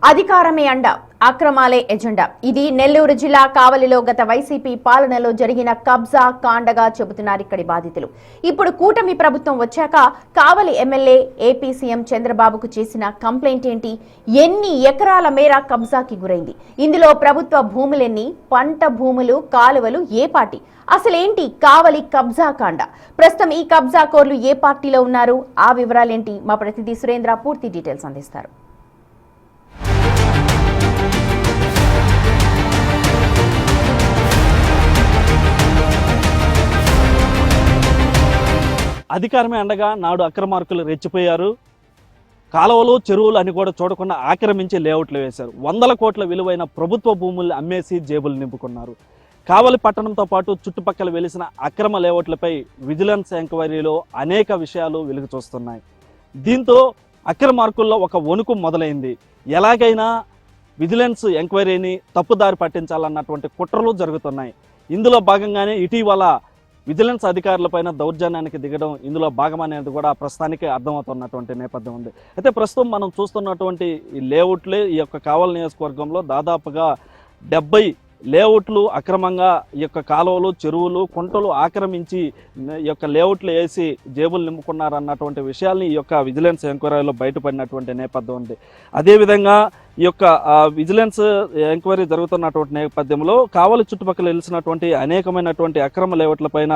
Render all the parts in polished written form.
అధికారమే అండ, అక్రమాలే ఎజెండా. ఇది నెల్లూరు జిల్లా కావలిలో గత వైసీపీ పాలనలో జరిగిన కబ్జా కాండగా చెబుతున్నారు ఇక్కడి బాధితులు. ఇప్పుడు కూటమి ప్రభుత్వం వచ్చాక కావలి ఎమ్మెల్యే ఏపీ సీఎం చంద్రబాబుకు చేసిన కంప్లైంట్ ఏంటి? ఎన్ని ఎకరాల మేర కబ్జాకి గురైంది? ఇందులో ప్రభుత్వ భూములెన్ని, పంట భూములు, కాలువలు ఏ పార్టీ? అసలేంటి కావలి కబ్జా కాండ? ప్రస్తుతం ఈ కబ్జా కోర్లు ఏ పార్టీలో ఉన్నారు? ఆ వివరాలేంటి? మా ప్రతినిధి సురేంద్ర పూర్తి డీటెయిల్స్ అందిస్తారు. అధికారమే అండగా నాడు అక్రమార్కులు రెచ్చిపోయారు. కాలువలు, చెరువులు అని కూడా చూడకుండా ఆక్రమించి లేఅవుట్లు వేశారు. 100 కోట్ల విలువైన ప్రభుత్వ భూముల్ని అమ్మేసి జేబులు నింపుకున్నారు. కావలి పట్టణంతో పాటు చుట్టుపక్కల వెలిసిన అక్రమ లేఅవుట్లపై విజిలెన్స్ ఎంక్వైరీలో అనేక విషయాలు వెలుగు చూస్తున్నాయి. దీంతో అక్రమార్కుల్లో ఒక వణుకు మొదలైంది. ఎలాగైనా విజిలెన్స్ ఎంక్వైరీని తప్పుదారి పట్టించాలన్నటువంటి కుట్రలు జరుగుతున్నాయి. ఇందులో భాగంగానే ఇటీవల విజిలెన్స్ అధికారులపైన దౌర్జన్యానికి దిగడం ఇందులో భాగం అనేది కూడా ప్రస్తుతానికి అర్థమవుతున్నటువంటి నేపథ్యం ఉంది. అయితే ప్రస్తుతం మనం చూస్తున్నటువంటి ఈ లేఅవుట్లే ఈ యొక్క కావలి నియోజకవర్గంలో దాదాపుగా 70 లేఅవుట్లు అక్రమంగా ఈ యొక్క కాలువలు, చెరువులు, కుంటలు ఆక్రమించి ఈ యొక్క లేఅవుట్లు వేసి జేబులు నింపుకున్నారన్నటువంటి విషయాల్ని ఈ యొక్క విజిలెన్స్ ఎంక్వైరీలో బయటపడినటువంటి నేపథ్యం ఉంది. అదేవిధంగా ఈ యొక్క విజిలెన్స్ ఎంక్వైరీ జరుగుతున్నటువంటి నేపథ్యంలో కావలి చుట్టుపక్కల వెలిసినటువంటి అనేకమైనటువంటి అక్రమ లేఅవుట్లపైన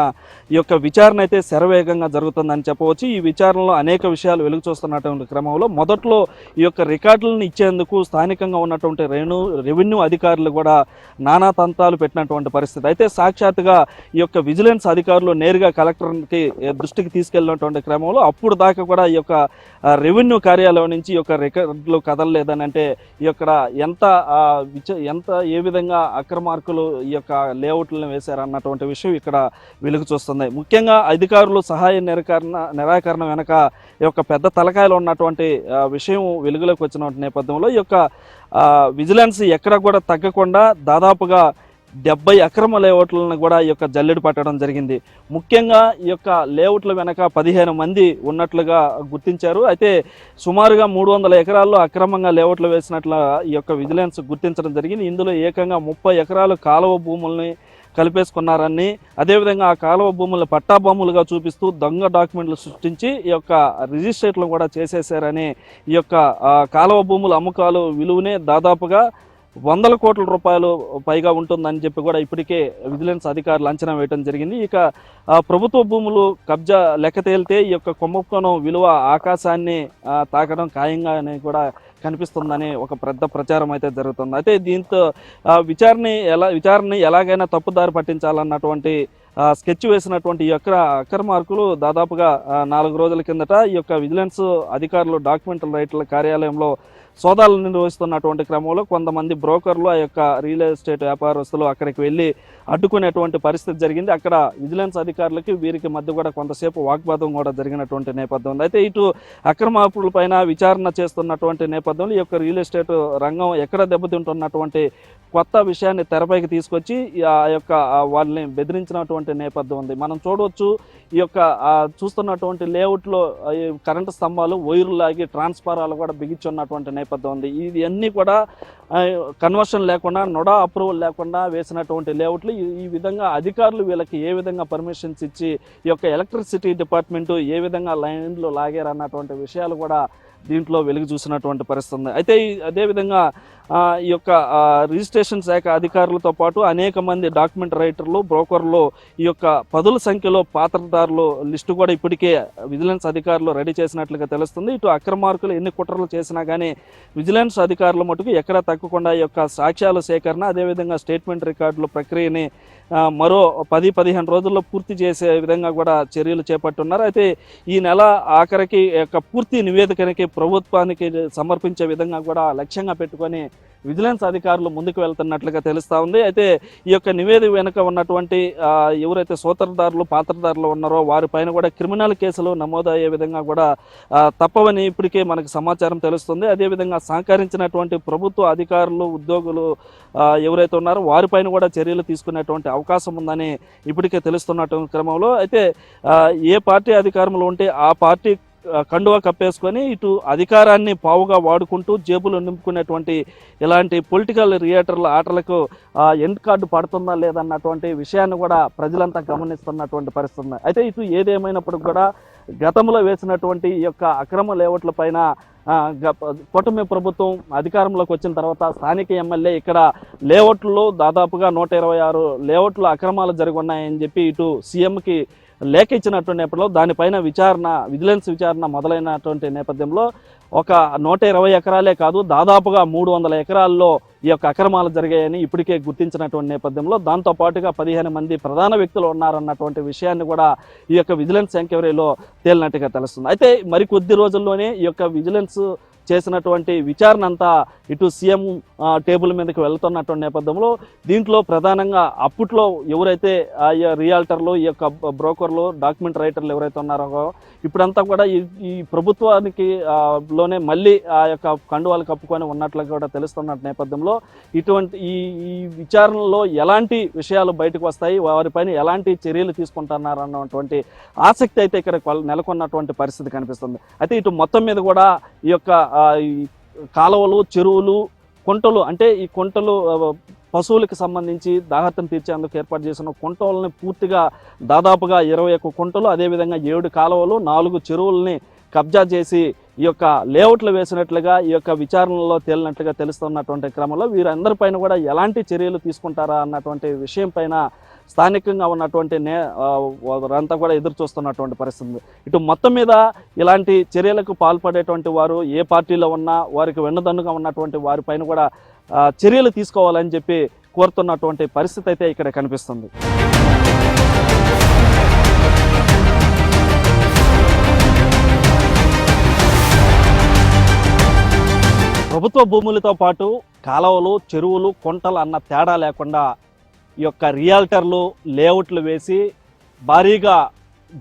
ఈ యొక్క విచారణ అయితే శరవేగంగా జరుగుతుందని చెప్పవచ్చు. ఈ విచారణలో అనేక విషయాలు వెలుగు చూస్తున్నటువంటి క్రమంలో మొదట్లో ఈ యొక్క రికార్డులను ఇచ్చేందుకు స్థానికంగా ఉన్నటువంటి రెవెన్యూ అధికారులు కూడా నానా తంత్రాలు పెట్టినటువంటి పరిస్థితి. అయితే సాక్షాత్తుగా ఈ యొక్క విజిలెన్స్ అధికారులు నేరుగా కలెక్టర్కి దృష్టికి తీసుకెళ్ళినటువంటి క్రమంలో అప్పుడు దాకా కూడా ఈ యొక్క రెవెన్యూ కార్యాలయం నుంచి ఈ యొక్క రికార్డులు కదలలేదని, అంటే ఈ యొక్క ఎంత ఏ విధంగా అక్రమార్కులు ఈ యొక్క లేఅవుట్లను వేశారన్నటువంటి విషయం ఇక్కడ వెలుగు చూస్తుంది. ముఖ్యంగా అధికారులు సహాయ నిరాకరణ వెనక ఈ యొక్క పెద్ద తలకాయలో ఉన్నటువంటి విషయం వెలుగులోకి వచ్చిన నేపథ్యంలో ఈ యొక్క విజిలెన్స్ ఎక్కడ కూడా తగ్గకుండా దాదాపుగా 70 అక్రమ లేఅవుట్లను కూడా ఈ యొక్క జల్లెడు పట్టడం జరిగింది. ముఖ్యంగా ఈ యొక్క లేఅవుట్ల వెనక 15 మంది ఉన్నట్లుగా గుర్తించారు. అయితే సుమారుగా 300 ఎకరాల్లో అక్రమంగా లేఅవుట్లు వేసినట్లు ఈ యొక్క విజిలెన్స్ గుర్తించడం జరిగింది. ఇందులో ఏకంగా 30 ఎకరాలు కాలువ భూముల్ని కలిపేసుకున్నారని, అదేవిధంగా ఆ కాలువ భూములను పట్టా భూములుగా చూపిస్తూ దొంగ డాక్యుమెంట్లు సృష్టించి ఈ యొక్క రిజిస్ట్రేట్లు కూడా చేసేసారని, ఈ యొక్క కాలువ భూముల అమ్మకాలు విలువనే దాదాపుగా 100 కోట్ల రూపాయలు పైగా ఉంటుందని చెప్పి కూడా ఇప్పటికే విజిలెన్స్ అధికారులు అంచనా వేయడం జరిగింది. ఇక ప్రభుత్వ భూములు కబ్జా లెక్క తేలితే ఈ యొక్క కుంభకోణం విలువ ఆకాశాన్ని తాకడం ఖాయంగా కూడా కనిపిస్తుందని ఒక పెద్ద ప్రచారం అయితే జరుగుతుంది. అయితే దీంతో విచారణని ఎలాగైనా తప్పుదారి పట్టించాలన్నటువంటి స్కెచ్ వేసినటువంటి ఈ యొక్క అక్రమార్కులు దాదాపుగా 4 రోజుల కిందట ఈ యొక్క విజిలెన్స్ అధికారులు డాక్యుమెంటల్ రైట్ల కార్యాలయంలో సోదాలు నిర్వహిస్తున్నటువంటి క్రమంలో కొంతమంది బ్రోకర్లు, ఆ యొక్క రియల్ ఎస్టేట్ వ్యాపారస్తులు అక్కడికి వెళ్ళి అడ్డుకునేటువంటి పరిస్థితి జరిగింది. అక్కడ విజిలెన్స్ అధికారులకి వీరికి మధ్య కూడా కొంతసేపు వాగ్వాదం కూడా జరిగినటువంటి నేపథ్యం ఉంది. అయితే ఇటు అక్రమార్కులపైన విచారణ చేస్తున్నటువంటి నేపథ్యంలో ఈ యొక్క రియల్ ఎస్టేట్ రంగం ఎక్కడ దెబ్బతింటున్నటువంటి కొత్త విషయాన్ని తెరపైకి తీసుకొచ్చి ఆ యొక్క వాళ్ళని బెదిరించినటువంటి నేపథ్యం ఉంది. మనం చూడవచ్చు ఈ యొక్క చూస్తున్నటువంటి లేఅవుట్లో కరెంటు స్తంభాలు, వైర్లు లాగి ట్రాన్స్ఫారాలు కూడా బిగించున్నటువంటి నేపథ్యం ఉంది. ఇది అన్నీ కూడా కన్వర్షన్ లేకుండా, నొడా అప్రూవల్ లేకుండా వేసినటువంటి లేఅవుట్లు. ఈ విధంగా అధికారులు వీళ్ళకి ఏ విధంగా పర్మిషన్స్ ఇచ్చి ఈ యొక్క ఎలక్ట్రిసిటీ డిపార్ట్మెంటు ఏ విధంగా లైన్లు లాగారన్నటువంటి విషయాలు కూడా దీంట్లో వెలుగు చూసినటువంటి పరిస్థితి ఉంది. అయితే అదేవిధంగా ఈ యొక్క రిజిస్ట్రేషన్ శాఖ అధికారులతో పాటు అనేక మంది డాక్యుమెంట్ రైటర్లు, బ్రోకర్లు, ఈ యొక్క 10ల సంఖ్యలో పాత్రదారులు లిస్టు కూడా ఇప్పటికే విజిలెన్స్ అధికారులు రెడీ చేసినట్లుగా తెలుస్తుంది. ఇటు అక్రమార్కులు ఎన్ని కుట్రలు చేసినా కానీ విజిలెన్స్ అధికారుల మటుకు ఎక్కడా తగ్గకుండా ఈ యొక్క సాక్ష్యాల సేకరణ, అదేవిధంగా స్టేట్మెంట్ రికార్డుల ప్రక్రియని మరో 10-15 రోజుల్లో పూర్తి చేసే విధంగా కూడా చర్యలు చేపట్టున్నారు. అయితే ఈ నెల ఆఖరికి యొక్క పూర్తి నివేదికనికి ప్రభుత్వానికి సమర్పించే విధంగా కూడా లక్ష్యంగా పెట్టుకొని విజిలెన్స్ అధికారులు ముందుకు వెళ్తున్నట్లుగా తెలుస్తూ ఉంది. అయితే ఈ యొక్క నివేదిక వెనుక ఉన్నటువంటి ఎవరైతే సూత్రధారులు, పాత్రధారులు ఉన్నారో వారిపైన కూడా క్రిమినల్ కేసులు నమోదయ్యే విధంగా కూడా తప్పవని ఇప్పటికే మనకు సమాచారం తెలుస్తుంది. అదేవిధంగా సహకరించినటువంటి ప్రభుత్వ అధికారులు, ఉద్యోగులు ఎవరైతే ఉన్నారో వారిపైన కూడా చర్యలు తీసుకునేటువంటి అవకాశం ఉందని ఇప్పటికే తెలుస్తున్నటువంటి క్రమంలో అయితే ఏ పార్టీ అధికారంలో ఉంటే ఆ పార్టీ కండువా కప్పేసుకొని ఇటు అధికారాన్ని పావుగా వాడుకుంటూ జేబులు నింపుకునేటువంటి ఇలాంటి పొలిటికల్ రియేటర్ల ఆటలకు ఎండ్ కార్డు పడుతుందా లేదన్నటువంటి విషయాన్ని కూడా ప్రజలంతా గమనిస్తున్నటువంటి పరిస్థితి ఉంది. అయితే ఇటు ఏదేమైనప్పటికీ కూడా గతంలో వేసినటువంటి ఈ యొక్క అక్రమ లేఅవుట్ల పైన కూటమి ప్రభుత్వం అధికారంలోకి వచ్చిన తర్వాత స్థానిక ఎమ్మెల్యే ఇక్కడ లేఅవుట్లో దాదాపుగా 126 లేఅవుట్లు అక్రమాలు జరిగి ఉన్నాయని చెప్పి ఇటు సీఎంకి లేఖ ఇచ్చినటువంటి నేపథ్యంలో దానిపైన విజిలెన్స్ విచారణ మొదలైనటువంటి నేపథ్యంలో ఒక 120 ఎకరాలే కాదు దాదాపుగా 300 ఎకరాల్లో ఈ యొక్క అక్రమాలు జరిగాయని ఇప్పటికే గుర్తించినటువంటి నేపథ్యంలో దాంతో పాటుగా 15 మంది ప్రధాన వ్యక్తులు ఉన్నారన్నటువంటి విషయాన్ని కూడా ఈ యొక్క విజిలెన్స్ ఎంక్వైరీలో తేలినట్టుగా తెలుస్తుంది. అయితే మరికొద్ది రోజుల్లోనే ఈ యొక్క విజిలెన్స్ చేసినటువంటి విచారణ అంతా ఇటు సీఎం టేబుల్ మీదకి వెళ్తున్నటువంటి నేపథ్యంలో దీంట్లో ప్రధానంగా అప్పట్లో ఎవరైతే రియాల్టర్లు ఈ యొక్క బ్రోకర్లు డాక్యుమెంట్ రైటర్లు ఎవరైతే ఉన్నారో ఇప్పుడంతా కూడా ఈ ప్రభుత్వానికి లోనే మళ్ళీ ఆ యొక్క కండువాలు కప్పుకొని ఉన్నట్లు కూడా తెలుస్తున్న నేపథ్యంలో ఇటువంటి ఈ విచారణలో ఎలాంటి విషయాలు బయటకు వస్తాయి, వారిపైన ఎలాంటి చర్యలు తీసుకుంటున్నారన్నటువంటి ఆసక్తి అయితే ఇక్కడ నెలకొన్నటువంటి పరిస్థితి కనిపిస్తుంది. అయితే ఇటు మొత్తం మీద కూడా ఈ యొక్క ఈ కాలువలు, చెరువులు, కుంటలు అంటే ఈ కుంటలు పశువులకు సంబంధించి దాహత్యం తీర్చేందుకు ఏర్పాటు చేసిన కుంటలని పూర్తిగా దాదాపుగా 21 కుంటలు, అదేవిధంగా 7 కాలువలు, 4 చెరువులని కబ్జా చేసి ఈ యొక్క లేఅవుట్లు వేసినట్లుగా ఈ యొక్క విచారణలో తేలినట్లుగా తెలుస్తున్నటువంటి క్రమంలో వీరందరిపైన కూడా ఎలాంటి చర్యలు తీసుకుంటారా అన్నటువంటి విషయం పైన స్థానికంగా ఉన్నటువంటి వారంతా కూడా ఎదురు చూస్తున్నటువంటి పరిస్థితి. ఇటు మొత్తం మీద ఇలాంటి చర్యలకు పాల్పడేటువంటి వారు ఏ పార్టీలో ఉన్నా వారికి వెన్నుదన్నుగా ఉన్నటువంటి వారిపైన కూడా చర్యలు తీసుకోవాలని చెప్పి కోరుతున్నటువంటి పరిస్థితి అయితే ఇక్కడ కనిపిస్తుంది. ప్రభుత్వ భూములతో పాటు కాలువలు, చెరువులు, కుంటలు అన్న తేడా లేకుండా ఈ యొక్క రియాల్టర్లు లేఅవుట్లు వేసి భారీగా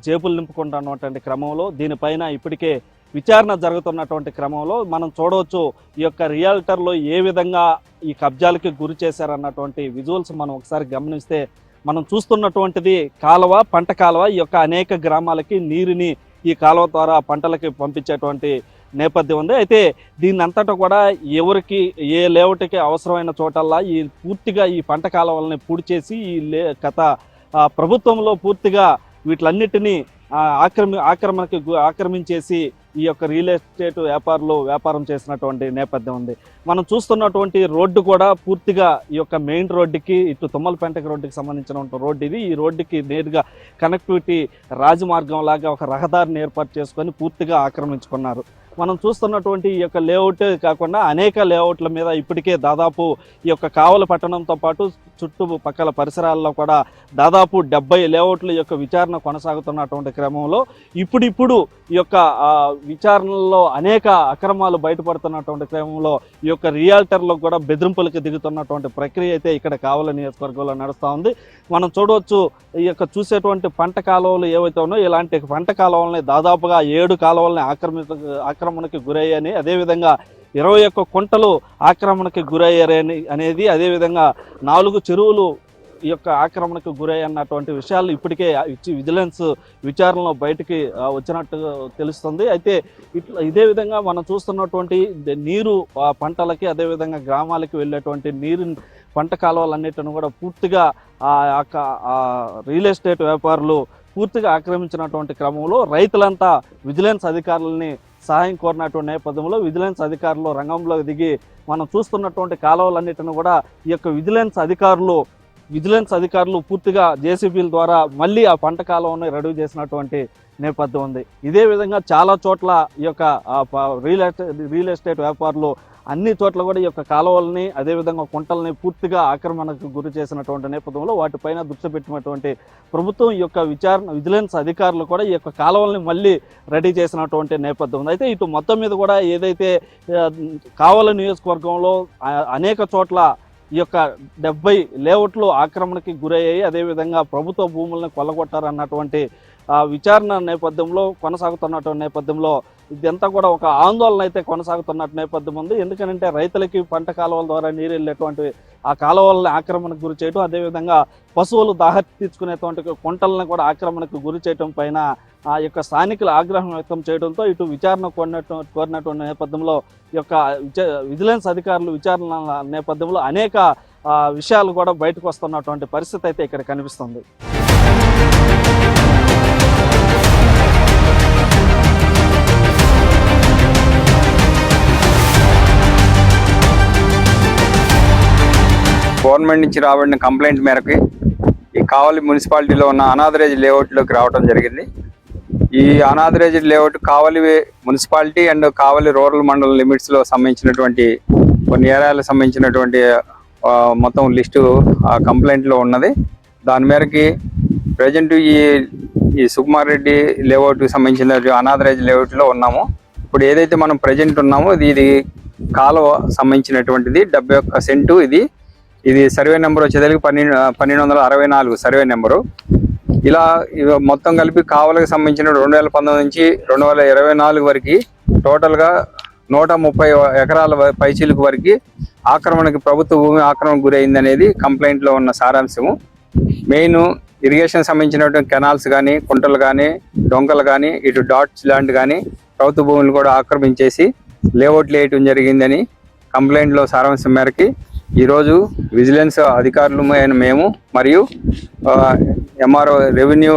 జేబులు నింపుకుంటున్నటువంటి క్రమంలో దీనిపైన ఇప్పటికే విచారణ జరుగుతున్నటువంటి క్రమంలో మనం చూడవచ్చు ఈ యొక్క రియాల్టర్లు ఏ విధంగా ఈ కబ్జాలకి గురి చేశారన్నటువంటి విజువల్స్ మనం ఒకసారి గమనిస్తే మనం చూస్తున్నటువంటిది కాలువ, పంట కాలువ. ఈ యొక్క అనేక గ్రామాలకి నీరుని ఈ కాలువ ద్వారా పంటలకి పంపించేటువంటి నేపథ్యం ఉంది. అయితే దీన్ని అంతటా కూడా ఎవరికి ఏ లేఅవుట్కి అవసరమైన చోటల్లా పూర్తిగా ఈ పంట కాలువలని పూడి చేసి గత ప్రభుత్వంలో పూర్తిగా వీటిలన్నిటినీ ఆక్రమించేసి ఈ యొక్క రియల్ ఎస్టేట్ వ్యాపారం చేసినటువంటి నేపథ్యం ఉంది. మనం చూస్తున్నటువంటి రోడ్డు కూడా పూర్తిగా ఈ యొక్క మెయిన్ రోడ్డుకి ఇటు తుమ్మలపేంటకి రోడ్డుకి సంబంధించిన రోడ్డు ఇది. ఈ రోడ్డుకి నేరుగా కనెక్టివిటీ రాజమార్గం లాగా ఒక రహదారిని ఏర్పాటు చేసుకొని పూర్తిగా ఆక్రమించుకున్నారు. మనం చూస్తున్నటువంటి ఈ యొక్క లేఅవుట్ కాకుండా అనేక లేఅవుట్ల మీద ఇప్పటికే దాదాపు ఈ యొక్క కావలి పట్టణంతో పాటు చుట్టుపక్కల పరిసరాల్లో కూడా దాదాపు 70 లేఅవుట్ల యొక్క విచారణ కొనసాగుతున్నటువంటి క్రమంలో ఇప్పుడు ఈ యొక్క విచారణలో అనేక అక్రమాలు బయటపడుతున్నటువంటి క్రమంలో ఈ యొక్క రియాల్టర్లకు కూడా బెదిరింపులకు దిగుతున్నటువంటి ప్రక్రియ అయితే ఇక్కడ కావలి నియోజకవర్గంలో నడుస్తూ ఉంది. మనం చూడవచ్చు ఈ యొక్క చూసేటువంటి పంట కాలువలు ఏవైతే ఉన్నాయో ఇలాంటి పంట కాలువలని దాదాపుగా 7 కాలువలని ఆక్రమణకి గురయ్యాయని, అదేవిధంగా 21 కుంటలు ఆక్రమణకి గురయ్యారని అనేది, అదేవిధంగా 4 చెరువులు ఈ యొక్క ఆక్రమణకు గురయ్యన్నటువంటి విషయాలు ఇప్పటికే విజిలెన్స్ విచారణలో బయటికి వచ్చినట్టు తెలుస్తుంది. అయితే ఇదే విధంగా మనం చూస్తున్నటువంటి నీరు పంటలకి, అదేవిధంగా గ్రామాలకి వెళ్ళేటువంటి నీరు పంట కాలువలన్నిటిని కూడా పూర్తిగా రియల్ ఎస్టేట్ వ్యాపారులు పూర్తిగా ఆక్రమించినటువంటి క్రమంలో రైతులంతా విజిలెన్స్ అధికారులని సహాయం కోరినటువంటి నేపథ్యంలో విజిలెన్స్ అధికారులు రంగంలోకి దిగి మనం చూస్తున్నటువంటి కాలువలన్నిటిని కూడా ఈ యొక్క విజిలెన్స్ అధికారులు పూర్తిగా జేసీబీల ద్వారా మళ్ళీ ఆ పంట కాలువని రెడీ చేసినటువంటి నేపథ్యం ఉంది. ఇదే విధంగా చాలా చోట్ల ఈ యొక్క రియల్ ఎస్టేట్ వ్యాపారులు అన్ని చోట్ల కూడా ఈ యొక్క కాలువలని, అదేవిధంగా కుంటల్ని పూర్తిగా ఆక్రమణకు గురి చేసినటువంటి నేపథ్యంలో వాటిపైన దృష్టి పెట్టినటువంటి ప్రభుత్వం ఈ యొక్క విజిలెన్స్ అధికారులు కూడా ఈ యొక్క కాలువల్ని మళ్ళీ రెడీ చేసినటువంటి నేపథ్యం ఉంది. అయితే ఇటు మొత్తం మీద కూడా ఏదైతే కావలి నియోజకవర్గంలో అనేక చోట్ల ఈ యొక్క 70 లేఅవుట్లు ఆక్రమణకి గురయ్యాయి, అదేవిధంగా ప్రభుత్వ భూములను కొల్లగొట్టారన్నటువంటి విచారణ నేపథ్యంలో కొనసాగుతున్నటువంటి నేపథ్యంలో ఇదంతా కూడా ఒక ఆందోళన అయితే కొనసాగుతున్నట్టు నేపథ్యం ఉంది. ఎందుకంటే రైతులకి పంట కాలువల ద్వారా నీరు వెళ్ళేటువంటి ఆ కాలువలని ఆక్రమణకు గురి చేయడం, అదేవిధంగా పశువులు దాహం తీర్చుకునేటువంటి కుంటలను కూడా ఆక్రమణకు గురి చేయడం పైన ఆ యొక్క స్థానికులు ఆగ్రహం వ్యక్తం చేయడంతో ఇటు విచారణ కోరినటువంటి నేపథ్యంలో ఈ యొక్క విజిలెన్స్ అధికారులు విచారణ నేపథ్యంలో అనేక విషయాలు కూడా బయటకు వస్తున్నటువంటి పరిస్థితి అయితే ఇక్కడ కనిపిస్తుంది. గవర్నమెంట్ నుంచి రాబడిన కంప్లైంట్ మేరకు ఈ కావలి మున్సిపాలిటీలో ఉన్న అనాథరైజ్ లేఅవుట్లోకి రావడం జరిగింది. ఈ unauthorised layout Kavali municipality and Kavali rural మండలం లిమిట్స్లో సంబంధించినటువంటి కొన్ని ఏరియాలకు సంబంధించినటువంటి మొత్తం లిస్టు కంప్లైంట్లో ఉన్నది. దాని మేరకి ప్రజెంట్ ఈ సుకుమార్ రెడ్డి లేఅవుట్కి సంబంధించిన అనాథరైజ్ లేఅవుట్లో ఉన్నాము. ఇప్పుడు ఏదైతే మనం ప్రజెంట్ ఉన్నామో ఇది కాలువ సంబంధించినటువంటిది 71 సెంటు. ఇది సర్వే నెంబర్ వచ్చేసరికి 1264 సర్వే నెంబరు. ఇలా మొత్తం కలిపి కావలికి సంబంధించిన 2019 నుంచి 2024 వరకు టోటల్గా 130 ఎకరాల పైచీలకు వరకు ప్రభుత్వ భూమి ఆక్రమణకు గురైంది అనేది కంప్లైంట్లో ఉన్న సారాంశము. మెయిన్ ఇరిగేషన్ సంబంధించినటువంటి కెనాల్స్ కానీ, కుంటలు కానీ, డొంకలు కానీ, ఇటు డాట్స్ ల్యాండ్ కానీ ప్రభుత్వ భూములు కూడా ఆక్రమించేసి లేఅవుట్లు వేయటం జరిగిందని కంప్లైంట్లో సారాంశం మేరకి ఈరోజు విజిలెన్స్ అధికారులు మేము మరియు ఎంఆర్ఓ రెవెన్యూ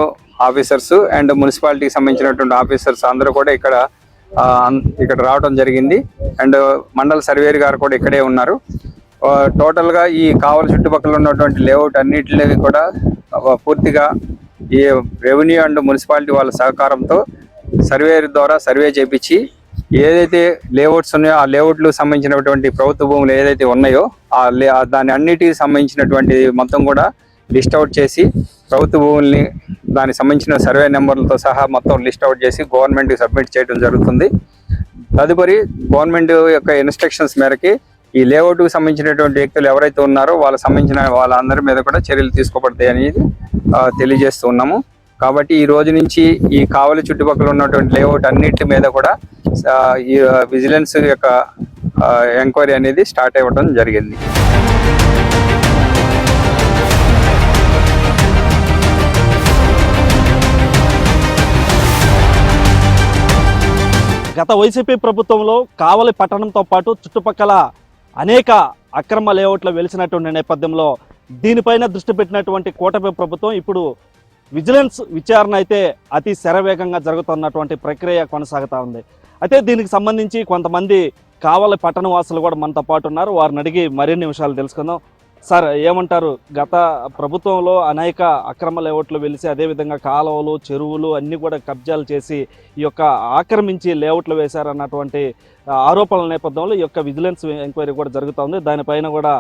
ఆఫీసర్స్ అండ్ మున్సిపాలిటీకి సంబంధించినటువంటి ఆఫీసర్స్ అందరూ కూడా ఇక్కడ రావడం జరిగింది. అండ్ మండల సర్వేర్ గారు కూడా ఇక్కడే ఉన్నారు. టోటల్గా ఈ కావలి చుట్టుపక్కల ఉన్నటువంటి లేఅవుట్ అన్నిటిని కూడా పూర్తిగా ఈ రెవెన్యూ అండ్ మున్సిపాలిటీ వాళ్ళ సహకారంతో సర్వేర్ ద్వారా సర్వే చేపించి ఏదైతే లేఅవుట్స్ ఉన్నాయో ఆ లేఅవుట్లు సంబంధించినటువంటి ప్రభుత్వ భూములు ఏదైతే ఉన్నాయో దాని అన్నిటికి సంబంధించినటువంటి మొత్తం కూడా లిస్ట్ అవుట్ చేసి ప్రభుత్వ భూముల్ని దానికి సంబంధించిన సర్వే నెంబర్లతో సహా మొత్తం లిస్ట్ అవుట్ చేసి గవర్నమెంట్కి సబ్మిట్ చేయడం జరుగుతుంది. తదుపరి గవర్నమెంట్ యొక్క ఇన్స్ట్రక్షన్స్ మేరకి ఈ లేఅవుట్కి సంబంధించినటువంటి వ్యక్తులు ఎవరైతే ఉన్నారో వాళ్ళందరి మీద కూడా చర్యలు తీసుకోబడతాయి అనేది తెలియజేస్తూ ఉన్నాము. కాబట్టి ఈ రోజు నుంచి ఈ కావలి చుట్టుపక్కల ఉన్నటువంటి లేఅవుట్ అన్నిటి మీద కూడా ఈ విజిలెన్స్ యొక్క ఎంక్వైరీ అనేది స్టార్ట్ అవ్వడం జరిగింది. గత వైసీపీ ప్రభుత్వంలో కావలి పట్టణంతో పాటు చుట్టుపక్కల అనేక అక్రమ లేఅవుట్లు వెలిసినటువంటి నేపథ్యంలో దీనిపైన దృష్టి పెట్టినటువంటి కూటమి ప్రభుత్వం ఇప్పుడు విజిలెన్స్ విచారణ అయితే అతి శరవేగంగా జరుగుతున్నటువంటి ప్రక్రియ కొనసాగుతూ ఉంది. అయితే దీనికి సంబంధించి కొంతమంది కావలి పట్టణ వాసులు కూడా మనతో పాటు ఉన్నారు. వారిని అడిగి మరిన్ని విషయాలు తెలుసుకుందాం. సార్, ఏమంటారు? గత ప్రభుత్వంలో అనేక అక్రమ లేఅవుట్లు వెలిసి అదేవిధంగా కాలువలు, చెరువులు అన్నీ కూడా కబ్జాలు చేసి ఈ యొక్క ఆక్రమించి లేఅవుట్లు వేశారన్నటువంటి ఆరోపణల నేపథ్యంలో ఈ యొక్క విజిలెన్స్ ఎంక్వైరీ కూడా జరుగుతుంది. దానిపైన కూడా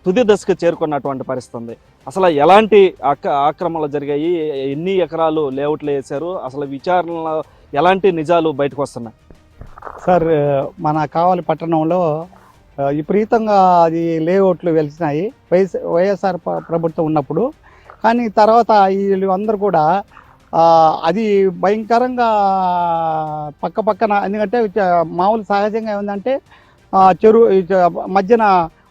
తుది దశకు చేరుకున్నటువంటి పరిస్థితి ఉంది. అసలు ఎలాంటి ఆక్రమణలు జరిగాయి, ఎన్ని ఎకరాలు లేఅవుట్లు వేశారు, అసలు విచారణలో ఎలాంటి నిజాలు బయటకు వస్తున్నాయి? సార్, మన కావలి పట్టణంలో విపరీతంగా అది లేఅవుట్లు వెలిసినాయి వైఎస్ఆర్ ప్రభుత్వం ఉన్నప్పుడు. కానీ తర్వాత వీళ్ళు అందరూ కూడా అది భయంకరంగా పక్కన, ఎందుకంటే మామూలు సహజంగా ఏముందంటే చెరువు మధ్యన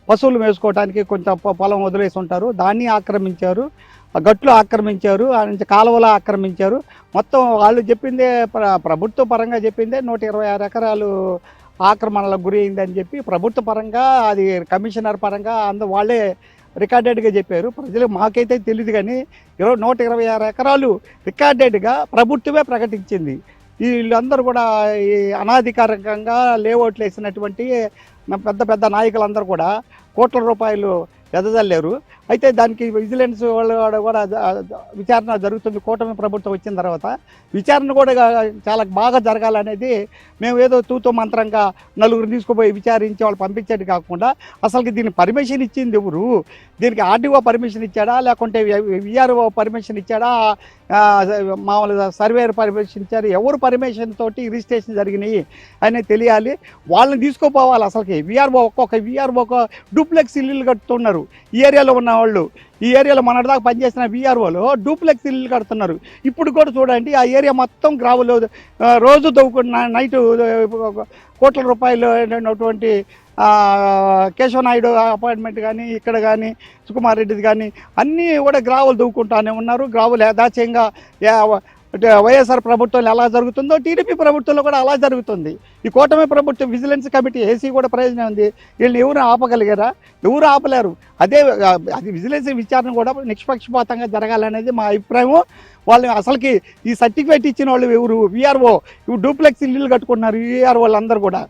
పశువులు వేసుకోవడానికి కొంచెం పొలం వదిలేసి ఉంటారు, దాన్ని ఆక్రమించారు, గట్లు ఆక్రమించారు, కాలువలు ఆక్రమించారు. మొత్తం వాళ్ళు చెప్పిందే ప్రభుత్వ పరంగా చెప్పిందే 126 ఎకరాలు ఆక్రమణలకు గురి అయిందని చెప్పి ప్రభుత్వ పరంగా, అది కమిషనర్ పరంగా వాళ్ళే రికార్డెడ్గా చెప్పారు. ప్రజలు మాకైతే తెలియదు, కానీ 126 ఎకరాలు రికార్డెడ్గా ప్రభుత్వమే ప్రకటించింది. వీళ్ళందరూ కూడా ఈ అనాధికారికంగా లేఅవుట్లు వేసినటువంటి పెద్ద పెద్ద నాయకులందరూ కూడా కోట్ల రూపాయలు ఎదజల్లారు. అయితే దానికి విజిలెన్స్ వాళ్ళు కూడా విచారణ జరుగుతుంది. కూటమి ప్రభుత్వం వచ్చిన తర్వాత విచారణ కూడా చాలా బాగా జరగాలనేది మేము ఏదో తూతో మంత్రంగా నలుగురు తీసుకుపోయి విచారించి వాళ్ళు పంపించేది కాకుండా, అసలుకి దీనికి పర్మిషన్ ఇచ్చింది ఎవరు, దీనికి ఆర్డీఓ పర్మిషన్ ఇచ్చాడా లేకుంటే విఆర్ఓ పర్మిషన్ ఇచ్చాడా, మామూలుగా సర్వేర్ పర్మిషన్ ఇచ్చారు, ఎవరు పర్మిషన్ తోటి రిజిస్ట్రేషన్ జరిగినాయి అనేది తెలియాలి. వాళ్ళని తీసుకుపోవాలి. అసలుకి ఒక్కొక్క విఆర్ఓ డూప్లెక్స్ ఇల్లులు కట్టుతున్నారు. కడుతున్నారు. ఈ ఏరియాలో ఉన్న వాళ్ళు, ఈ ఏరియాలో మొన్నటిదాకా పనిచేసిన వీఆర్ఓలు డూప్లెక్స్ ఇల్లు కడుతున్నారు. ఇప్పుడు కూడా చూడండి, ఆ ఏరియా మొత్తం గ్రావులు రోజు దవ్వుకున్న నైటు కోట్ల రూపాయలు అయినటువంటి కేశవనాయుడు అపార్ట్మెంట్ కానీ, ఇక్కడ కానీ సుకుమార్ రెడ్డిది కానీ అన్నీ కూడా గ్రావులు దవ్వుకుంటానే ఉన్నారు. గ్రావులు యథాచయంగా వైఎస్ఆర్ ప్రభుత్వంలో ఎలా జరుగుతుందో టీడీపీ ప్రభుత్వంలో కూడా అలా జరుగుతుంది. ఈ కూటమి ప్రభుత్వం విజిలెన్స్ కమిటీ వేసి కూడా ప్రయోజనం ఉంది. వీళ్ళని ఎవరు ఆపగలిగారా? ఎవరు ఆపలేరు. అది విజిలెన్స్ విచారణ కూడా నిష్పక్షపాతంగా జరగాలనేది మా అభిప్రాయం. వాళ్ళు అసలుకి ఈ సర్టిఫికేట్ ఇచ్చిన వాళ్ళు ఎవరు? వీఆర్ఓ. ఇవి డూప్లెక్స్ ఇల్లు కట్టుకున్నారు వీఆర్ఓ వాళ్ళందరూ కూడా.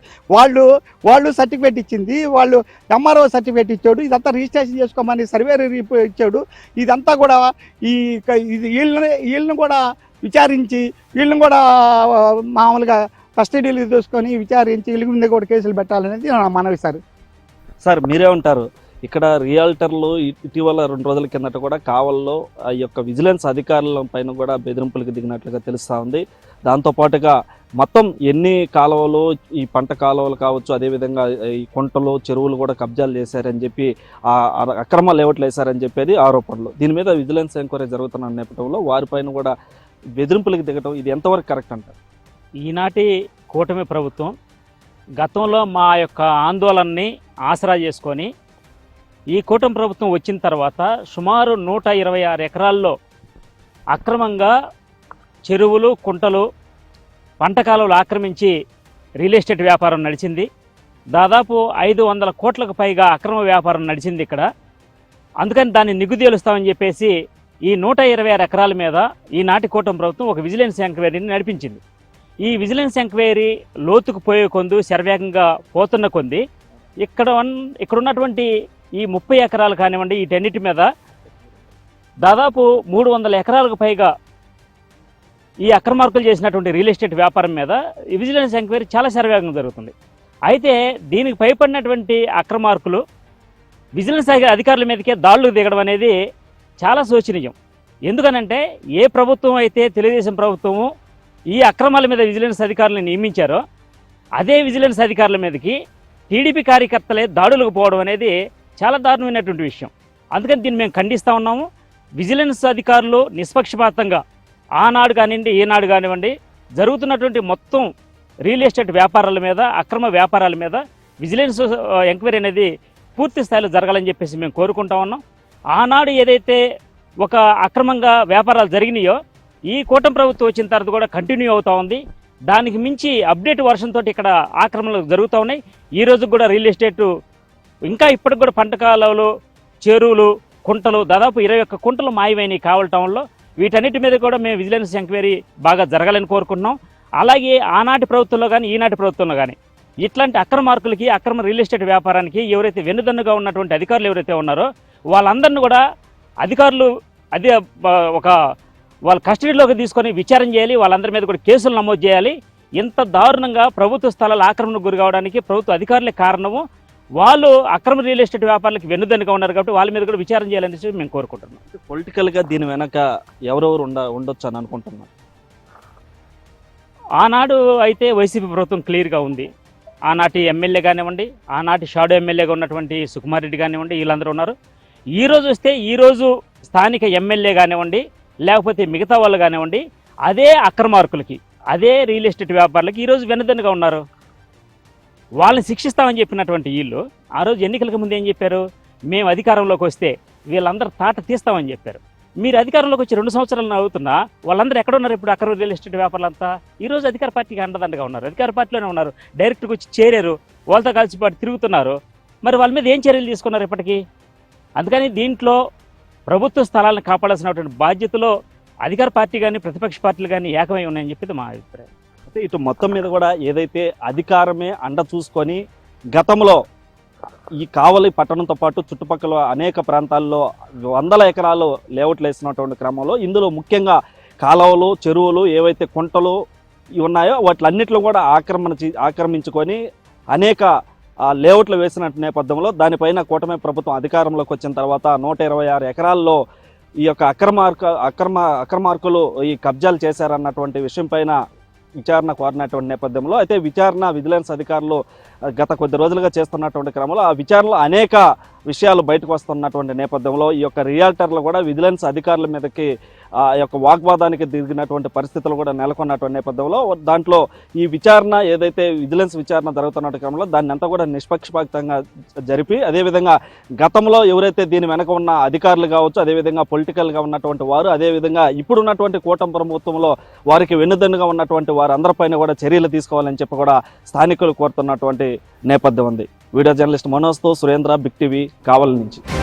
వాళ్ళు సర్టిఫికేట్ ఇచ్చింది, వాళ్ళు ఎంఆర్ఓ సర్టిఫికేట్ ఇచ్చాడు, ఇదంతా రిజిస్ట్రేషన్ చేసుకోమని సర్వేర్ ఇచ్చాడు. ఇదంతా కూడా వీళ్ళని కూడా విచారించి, వీళ్ళని కూడా మామూలుగా కస్టడీలు తీసుకొని విచారించి వీళ్ళ మీద కూడా కేసులు పెట్టాలనేది నా మనవి సార్. సార్ మీరే ఉంటారు ఇక్కడ రియల్టర్లు ఇటీవల 2 రోజుల కిందట కూడా కావల్లో ఆ యొక్క విజిలెన్స్ అధికారుల పైన కూడా బెదిరింపులకు దిగినట్లుగా తెలుస్తూ ఉంది. దాంతోపాటుగా మొత్తం ఎన్ని కాలువలు, ఈ పంట కాలువలు కావచ్చు, అదేవిధంగా ఈ కుంటలు, చెరువులు కూడా కబ్జాలు చేశారని చెప్పి అక్రమ లేఅవుట్లు వేశారని చెప్పేది ఆరోపణలు. దీని మీద విజిలెన్స్ ఎంక్వైరీ జరుగుతున్న నేపథ్యంలో వారిపైన కూడా బెదిరింపులకు దిగటం ఇది ఎంతవరకు కరెక్ట్ అంటారు? ఈనాటి కూటమి ప్రభుత్వం గతంలో మా యొక్క ఆందోళనని ఆసరా చేసుకొని ఈ కూటమి ప్రభుత్వం వచ్చిన తర్వాత సుమారు 126 ఎకరాల్లో అక్రమంగా చెరువులు, కుంటలు, పంట కాలువలు ఆక్రమించి రియల్ ఎస్టేట్ వ్యాపారం నడిచింది. దాదాపు 500 కోట్లకు పైగా అక్రమ వ్యాపారం నడిచింది ఇక్కడ. అందుకని దాన్ని నిగుదేలుస్తామని చెప్పేసి ఈ 126 ఎకరాల మీద ఈనాటి కూటమి ప్రభుత్వం ఒక విజిలెన్స్ ఎంక్వైరీని నడిపించింది. ఈ విజిలెన్స్ ఎంక్వైరీ లోతుకు పోయే కొందు, శరవేగంగా పోతున్న కొంది ఇక్కడ ఉన్నటువంటి ఈ 30 ఎకరాలు కానివ్వండి, వీటన్నిటి మీద దాదాపు 300 ఎకరాలకు పైగా ఈ అక్రమార్కులు చేసినటువంటి రియల్ ఎస్టేట్ వ్యాపారం మీద ఈ విజిలెన్స్ ఎంక్వైరీ చాలా శరవేగంగా జరుగుతుంది. అయితే దీనికి భయపడినటువంటి అక్రమార్కులు విజిలెన్స్ అధికారుల మీదకే దాడులకు దిగడం అనేది చాలా శోచనీయం. ఎందుకనంటే ఏ ప్రభుత్వం అయితే తెలుగుదేశం ప్రభుత్వము ఈ అక్రమాల మీద విజిలెన్స్ అధికారులను నియమించారో అదే విజిలెన్స్ అధికారుల మీదకి టీడీపీ కార్యకర్తలే దాడులకు పోవడం అనేది చాలా దారుణమైనటువంటి విషయం. అందుకని దీన్ని మేము ఖండిస్తూ ఉన్నాము. విజిలెన్స్ అధికారులు నిష్పక్షపాతంగా ఆనాడు కానివ్వండి, ఈనాడు కానివ్వండి జరుగుతున్నటువంటి మొత్తం రియల్ ఎస్టేట్ వ్యాపారాల మీద, అక్రమ వ్యాపారాల మీద విజిలెన్స్ ఎంక్వైరీ అనేది పూర్తి స్థాయిలో జరగాలని చెప్పేసి మేము కోరుకుంటా ఉన్నాం. ఆనాడు ఏదైతే ఒక అక్రమంగా వ్యాపారాలు జరిగినాయో ఈ కూటమి ప్రభుత్వం వచ్చిన తర్వాత కూడా కంటిన్యూ అవుతూ ఉంది. దానికి మించి అప్డేట్ వర్షన్తో ఇక్కడ ఆక్రమణలు జరుగుతూ ఉన్నాయి. ఈ రోజు కూడా రియల్ ఎస్టేట్ ఇంకా ఇప్పటికి కూడా పంట కాలువలు, చెరువులు, కుంటలు దాదాపు 21 కుంటలు మాయమైనవి కావల టౌన్లో. వీటన్నిటి మీద కూడా మేము విజిలెన్స్ ఎంక్వైరీ బాగా జరగాలని కోరుకుంటున్నాం. అలాగే ఆనాటి ప్రభుత్వంలో కానీ, ఈనాటి ప్రభుత్వంలో కానీ ఇట్లాంటి అక్రమార్కులకి, అక్రమ రియల్ ఎస్టేట్ వ్యాపారానికి ఎవరైతే వెన్నుదన్నుగా ఉన్నటువంటి అధికారులు ఎవరైతే ఉన్నారో వాళ్ళందరినీ కూడా అధికారులు వాళ్ళ కస్టడీలోకి తీసుకొని విచారణ చేయాలి. వాళ్ళందరి మీద కూడా కేసులు నమోదు చేయాలి. ఇంత దారుణంగా ప్రభుత్వ స్థలాల ఆక్రమణకు గురి కావడానికి ప్రభుత్వ అధికారులే కారణము. వాళ్ళు అక్రమ రియల్ ఎస్టేట్ వ్యాపారులకు వెన్నుదన్నుగా ఉన్నారు కాబట్టి వాళ్ళ మీద కూడా విచారణ చేయాలని మేము కోరుకుంటున్నాం. పొలిటికల్గా దీని వెనక ఎవరెవరు ఉండొచ్చు అని అనుకుంటున్నారు? ఆనాడు అయితే వైసీపీ ప్రభుత్వం క్లియర్గా ఉంది. ఆనాటి ఎమ్మెల్యే కానివ్వండి, ఆనాటి షాడో ఎమ్మెల్యేగా ఉన్నటువంటి సుకుమార్ రెడ్డి కానివ్వండి, వీళ్ళందరూ ఉన్నారు. ఈరోజు వస్తే ఈరోజు స్థానిక ఎమ్మెల్యే కానివ్వండి, లేకపోతే మిగతా వాళ్ళు కానివ్వండి, అదే అక్రమార్కులకి, అదే రియల్ ఎస్టేట్ వ్యాపారులకి ఈరోజు వెన్నుదన్నుగా ఉన్నారు. వాళ్ళని శిక్షిస్తామని చెప్పినటువంటి వీళ్ళు ఆ రోజు ఎన్నికలకు ముందు ఏం చెప్పారు? మేము అధికారంలోకి వస్తే వీళ్ళందరూ తాట తీస్తామని చెప్పారు. మీరు అధికారంలోకి వచ్చి 2 సంవత్సరాలు అవుతున్నా వాళ్ళందరూ ఎక్కడ ఉన్నారు? ఇప్పుడు అక్రమ రియల్ ఎస్టేట్ వ్యాపారులంతా ఈరోజు అధికార పార్టీకి అండదండగా ఉన్నారు, అధికార పార్టీలోనే ఉన్నారు. డైరెక్ట్గా వచ్చి చేరారు, వాళ్ళతో కలిసి పాటు తిరుగుతున్నారు. మరి వాళ్ళ మీద ఏం చర్యలు తీసుకున్నారు ఇప్పటికీ? అందుకని దీంట్లో ప్రభుత్వ స్థలాలను కాపాడాల్సినటువంటి బాధ్యతలో అధికార పార్టీ కానీ, ప్రతిపక్ష పార్టీలు కానీ ఏకమై ఉన్నాయని చెప్పేది మా అభిప్రాయం. అయితే ఇటు మొత్తం మీద కూడా ఏదైతే అధికారమే అండ చూసుకొని గతంలో ఈ కావలి పట్టణంతో పాటు చుట్టుపక్కల అనేక ప్రాంతాల్లో 100 ఎకరాలు లేఅవుట్లు వేసినటువంటి క్రమంలో ఇందులో ముఖ్యంగా కాలువలు, చెరువులు, ఏవైతే కుంటలు ఉన్నాయో వాటిలన్నింటిలో కూడా ఆక్రమించుకొని అనేక లేఅవుట్లు వేసిన నేపథ్యంలో దానిపైన కూటమి ప్రభుత్వం అధికారంలోకి వచ్చిన తర్వాత 126 ఎకరాల్లో ఈ యొక్క అక్రమార్కులు ఈ కబ్జాలు చేశారన్నటువంటి విషయం పైన విచారణ కోరినటువంటి నేపథ్యంలో అయితే విజిలెన్స్ అధికారులు గత కొద్ది రోజులుగా చేస్తున్నటువంటి క్రమంలో ఆ విచారణలో అనేక విషయాలు బయటకు వస్తున్నటువంటి నేపథ్యంలో ఈ యొక్క రియాల్టర్లు కూడా విజిలెన్స్ అధికారుల మీదకి ఆ యొక్క వాగ్వాదానికి దిగినటువంటి పరిస్థితులు కూడా నెలకొన్నటువంటి నేపథ్యంలో దాంట్లో ఈ విచారణ ఏదైతే విజిలెన్స్ విచారణ జరుగుతున్న క్రమంలో దాన్ని అంతా కూడా నిష్పక్షపాతంగా జరిపి అదేవిధంగా గతంలో ఎవరైతే దీని వెనక ఉన్న అధికారులు కావచ్చు, అదేవిధంగా పొలిటికల్గా ఉన్నటువంటి వారు, అదేవిధంగా ఇప్పుడు ఉన్నటువంటి కూటమి ప్రభుత్వంలో వారికి వెన్నుదన్నుగా ఉన్నటువంటి వారు అందరిపైన కూడా చర్యలు తీసుకోవాలని చెప్పి కూడా స్థానికులు కోరుతున్నటువంటి నేపథ్యం ఉంది. వీడియో జర్నలిస్ట్ మనోజ్తో సురేంద్ర, బిగ్ టీవీ, కావలి నుంచి.